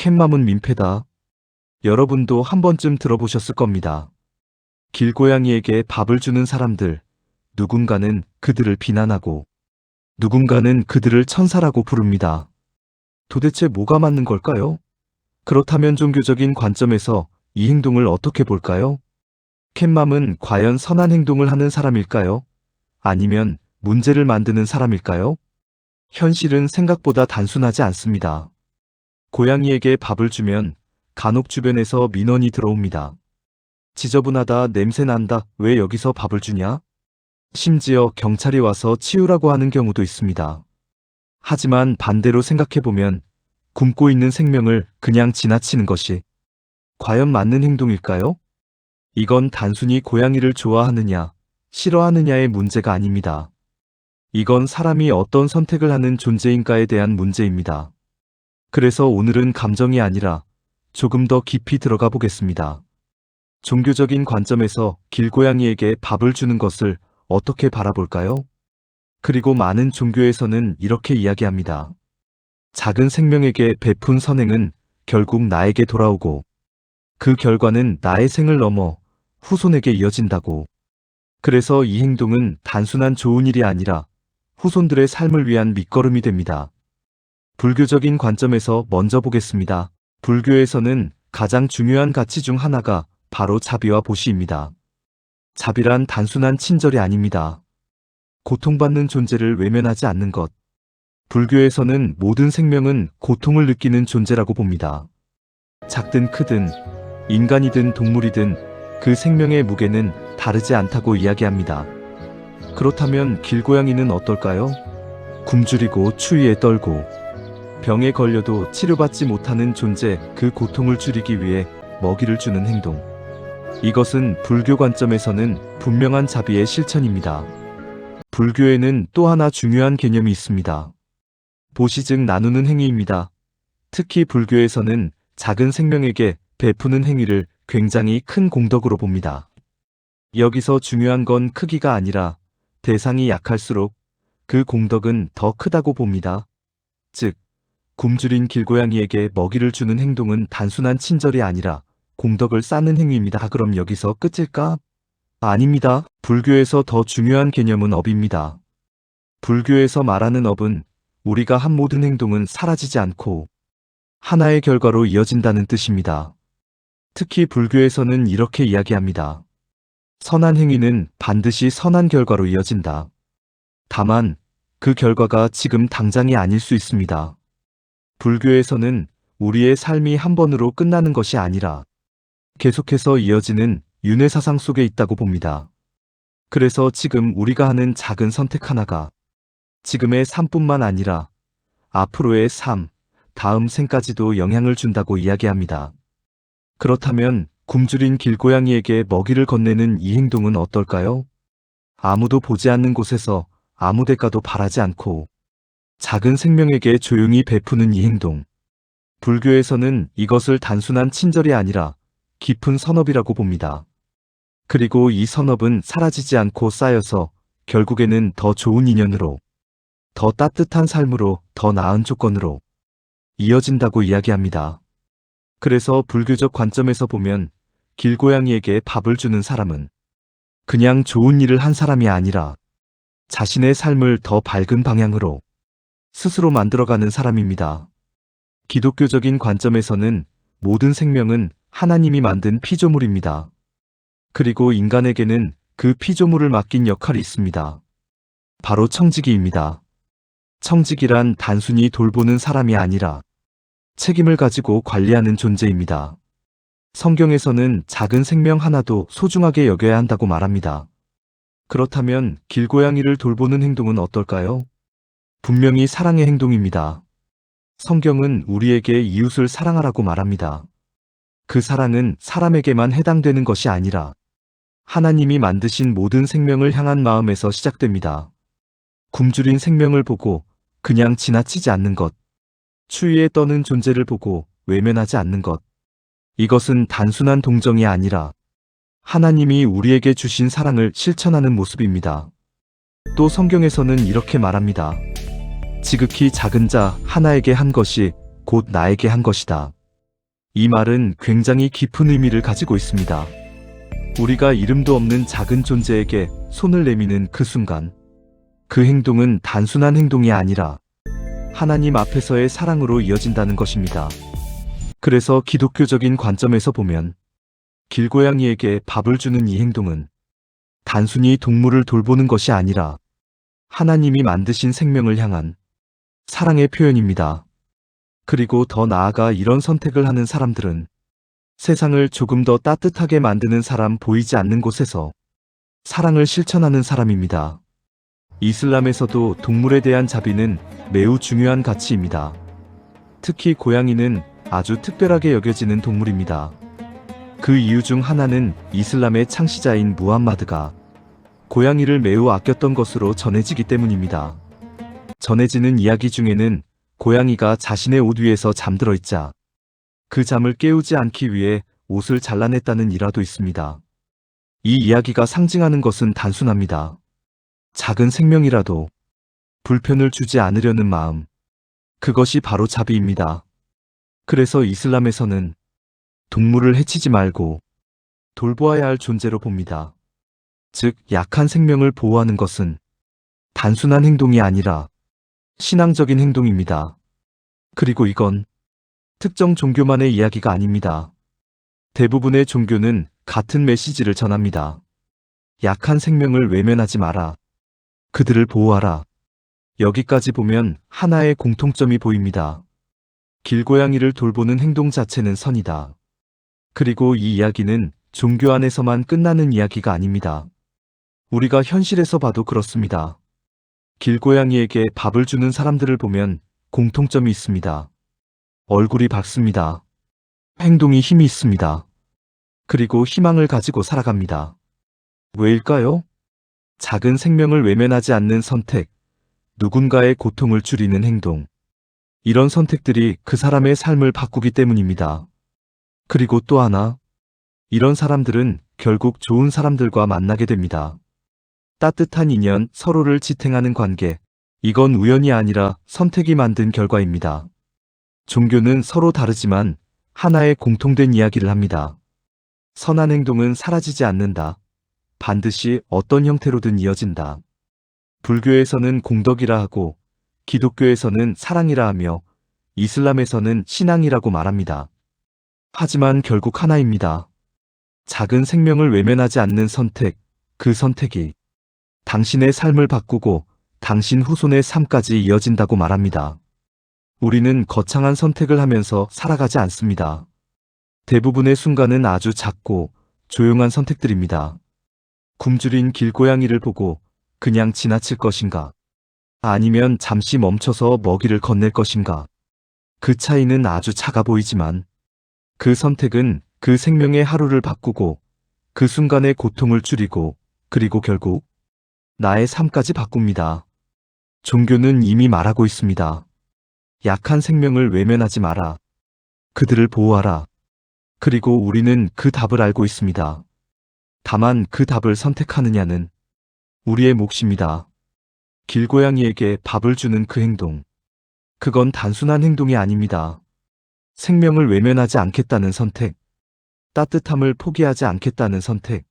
캣맘은 민폐다. 여러분도 한 번쯤 들어보셨을 겁니다. 길고양이에게 밥을 주는 사람들, 누군가는 그들을 비난하고, 누군가는 그들을 천사라고 부릅니다. 도대체 뭐가 맞는 걸까요? 그렇다면 종교적인 관점에서 이 행동을 어떻게 볼까요? 캣맘은 과연 선한 행동을 하는 사람일까요? 아니면 문제를 만드는 사람일까요? 현실은 생각보다 단순하지 않습니다. 고양이에게 밥을 주면 간혹 주변에서 민원이 들어옵니다. 지저분하다, 냄새난다, 왜 여기서 밥을 주냐? 심지어 경찰이 와서 치우라고 하는 경우도 있습니다. 하지만 반대로 생각해보면 굶고 있는 생명을 그냥 지나치는 것이 과연 맞는 행동일까요? 이건 단순히 고양이를 좋아하느냐, 싫어하느냐의 문제가 아닙니다. 이건 사람이 어떤 선택을 하는 존재인가에 대한 문제입니다. 그래서 오늘은 감정이 아니라 조금 더 깊이 들어가 보겠습니다. 종교적인 관점에서 길고양이에게 밥을 주는 것을 어떻게 바라볼까요? 그리고 많은 종교에서는 이렇게 이야기합니다. 작은 생명에게 베푼 선행은 결국 나에게 돌아오고 그 결과는 나의 생을 넘어 후손에게 이어진다고. 그래서 이 행동은 단순한 좋은 일이 아니라 후손들의 삶을 위한 밑거름이 됩니다. 불교적인 관점에서 먼저 보겠습니다. 불교에서는 가장 중요한 가치 중 하나가 바로 자비와 보시입니다. 자비란 단순한 친절이 아닙니다. 고통받는 존재를 외면하지 않는 것. 불교에서는 모든 생명은 고통을 느끼는 존재라고 봅니다. 작든 크든, 인간이든 동물이든 그 생명의 무게는 다르지 않다고 이야기합니다. 그렇다면 길고양이는 어떨까요? 굶주리고 추위에 떨고 병에 걸려도 치료받지 못하는 존재, 그 고통을 줄이기 위해 먹이를 주는 행동. 이것은 불교 관점에서는 분명한 자비의 실천입니다. 불교에는 또 하나 중요한 개념이 있습니다. 보시 즉 나누는 행위입니다. 특히 불교에서는 작은 생명에게 베푸는 행위를 굉장히 큰 공덕으로 봅니다. 여기서 중요한 건 크기가 아니라 대상이 약할수록 그 공덕은 더 크다고 봅니다. 즉, 굶주린 길고양이에게 먹이를 주는 행동은 단순한 친절이 아니라 공덕을 쌓는 행위입니다. 그럼 여기서 끝일까? 아닙니다. 불교에서 더 중요한 개념은 업입니다. 불교에서 말하는 업은 우리가 한 모든 행동은 사라지지 않고 하나의 결과로 이어진다는 뜻입니다. 특히 불교에서는 이렇게 이야기합니다. 선한 행위는 반드시 선한 결과로 이어진다. 다만 그 결과가 지금 당장이 아닐 수 있습니다. 불교에서는 우리의 삶이 한 번으로 끝나는 것이 아니라 계속해서 이어지는 윤회사상 속에 있다고 봅니다. 그래서 지금 우리가 하는 작은 선택 하나가 지금의 삶뿐만 아니라 앞으로의 삶, 다음 생까지도 영향을 준다고 이야기합니다. 그렇다면 굶주린 길고양이에게 먹이를 건네는 이 행동은 어떨까요? 아무도 보지 않는 곳에서 아무 대가도 바라지 않고 작은 생명에게 조용히 베푸는 이 행동. 불교에서는 이것을 단순한 친절이 아니라 깊은 선업이라고 봅니다. 그리고 이 선업은 사라지지 않고 쌓여서 결국에는 더 좋은 인연으로, 더 따뜻한 삶으로, 더 나은 조건으로 이어진다고 이야기합니다. 그래서 불교적 관점에서 보면 길고양이에게 밥을 주는 사람은 그냥 좋은 일을 한 사람이 아니라 자신의 삶을 더 밝은 방향으로 스스로 만들어가는 사람입니다. 기독교적인 관점에서는 모든 생명은 하나님이 만든 피조물입니다. 그리고 인간에게는 그 피조물을 맡긴 역할이 있습니다. 바로 청지기입니다. 청지기란 단순히 돌보는 사람이 아니라 책임을 가지고 관리하는 존재입니다. 성경에서는 작은 생명 하나도 소중하게 여겨야 한다고 말합니다. 그렇다면 길고양이를 돌보는 행동은 어떨까요? 분명히 사랑의 행동입니다. 성경은 우리에게 이웃을 사랑하라고 말합니다. 그 사랑은 사람에게만 해당되는 것이 아니라 하나님이 만드신 모든 생명을 향한 마음에서 시작됩니다. 굶주린 생명을 보고 그냥 지나치지 않는 것, 추위에 떠는 존재를 보고 외면하지 않는 것, 이것은 단순한 동정이 아니라 하나님이 우리에게 주신 사랑을 실천하는 모습입니다. 또 성경에서는 이렇게 말합니다. 지극히 작은 자 하나에게 한 것이 곧 나에게 한 것이다. 이 말은 굉장히 깊은 의미를 가지고 있습니다. 우리가 이름도 없는 작은 존재에게 손을 내미는 그 순간, 그 행동은 단순한 행동이 아니라 하나님 앞에서의 사랑으로 이어진다는 것입니다. 그래서 기독교적인 관점에서 보면 길고양이에게 밥을 주는 이 행동은 단순히 동물을 돌보는 것이 아니라 하나님이 만드신 생명을 향한 사랑의 표현입니다. 그리고 더 나아가 이런 선택을 하는 사람들은 세상을 조금 더 따뜻하게 만드는 사람 보이지 않는 곳에서 사랑을 실천하는 사람입니다. 이슬람에서도 동물에 대한 자비는 매우 중요한 가치입니다. 특히 고양이는 아주 특별하게 여겨지는 동물입니다. 그 이유 중 하나는 이슬람의 창시자인 무함마드가 고양이를 매우 아꼈던 것으로 전해지기 때문입니다. 전해지는 이야기 중에는 고양이가 자신의 옷 위에서 잠들어 있자 그 잠을 깨우지 않기 위해 옷을 잘라냈다는 일화도 있습니다. 이 이야기가 상징하는 것은 단순합니다. 작은 생명이라도 불편을 주지 않으려는 마음, 그것이 바로 자비입니다. 그래서 이슬람에서는 동물을 해치지 말고 돌보아야 할 존재로 봅니다. 즉, 약한 생명을 보호하는 것은 단순한 행동이 아니라 신앙적인 행동입니다. 그리고 이건 특정 종교만의 이야기가 아닙니다. 대부분의 종교는 같은 메시지를 전합니다. 약한 생명을 외면하지 마라. 그들을 보호하라. 여기까지 보면 하나의 공통점이 보입니다. 길고양이를 돌보는 행동 자체는 선이다. 그리고 이 이야기는 종교 안에서만 끝나는 이야기가 아닙니다. 우리가 현실에서 봐도 그렇습니다. 길고양이에게 밥을 주는 사람들을 보면 공통점이 있습니다. 얼굴이 밝습니다. 행동이 힘이 있습니다. 그리고 희망을 가지고 살아갑니다. 왜일까요? 작은 생명을 외면하지 않는 선택, 누군가의 고통을 줄이는 행동. 이런 선택들이 그 사람의 삶을 바꾸기 때문입니다. 그리고 또 하나, 이런 사람들은 결국 좋은 사람들과 만나게 됩니다. 따뜻한 인연, 서로를 지탱하는 관계. 이건 우연이 아니라 선택이 만든 결과입니다. 종교는 서로 다르지만 하나의 공통된 이야기를 합니다. 선한 행동은 사라지지 않는다. 반드시 어떤 형태로든 이어진다. 불교에서는 공덕이라 하고, 기독교에서는 사랑이라 하며, 이슬람에서는 신앙이라고 말합니다. 하지만 결국 하나입니다. 작은 생명을 외면하지 않는 선택, 그 선택이 당신의 삶을 바꾸고 당신 후손의 삶까지 이어진다고 말합니다. 우리는 거창한 선택을 하면서 살아가지 않습니다. 대부분의 순간은 아주 작고 조용한 선택들입니다. 굶주린 길고양이를 보고 그냥 지나칠 것인가? 아니면 잠시 멈춰서 먹이를 건넬 것인가? 그 차이는 아주 작아 보이지만 그 선택은 그 생명의 하루를 바꾸고 그 순간의 고통을 줄이고 그리고 결국 나의 삶까지 바꿉니다. 종교는 이미 말하고 있습니다. 약한 생명을 외면하지 마라. 그들을 보호하라. 그리고 우리는 그 답을 알고 있습니다. 다만 그 답을 선택하느냐는 우리의 몫입니다. 길고양이에게 밥을 주는 그 행동. 그건 단순한 행동이 아닙니다. 생명을 외면하지 않겠다는 선택. 따뜻함을 포기하지 않겠다는 선택.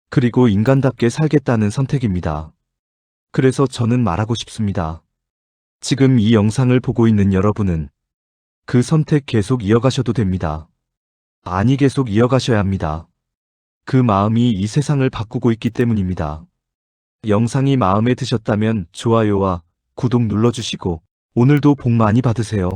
그리고 인간답게 살겠다는 선택입니다. 그래서 저는 말하고 싶습니다. 지금 이 영상을 보고 있는 여러분은 그 선택 계속 이어가셔도 됩니다. 아니, 계속 이어가셔야 합니다. 그 마음이 이 세상을 바꾸고 있기 때문입니다. 영상이 마음에 드셨다면 좋아요와 구독 눌러주시고 오늘도 복 많이 받으세요.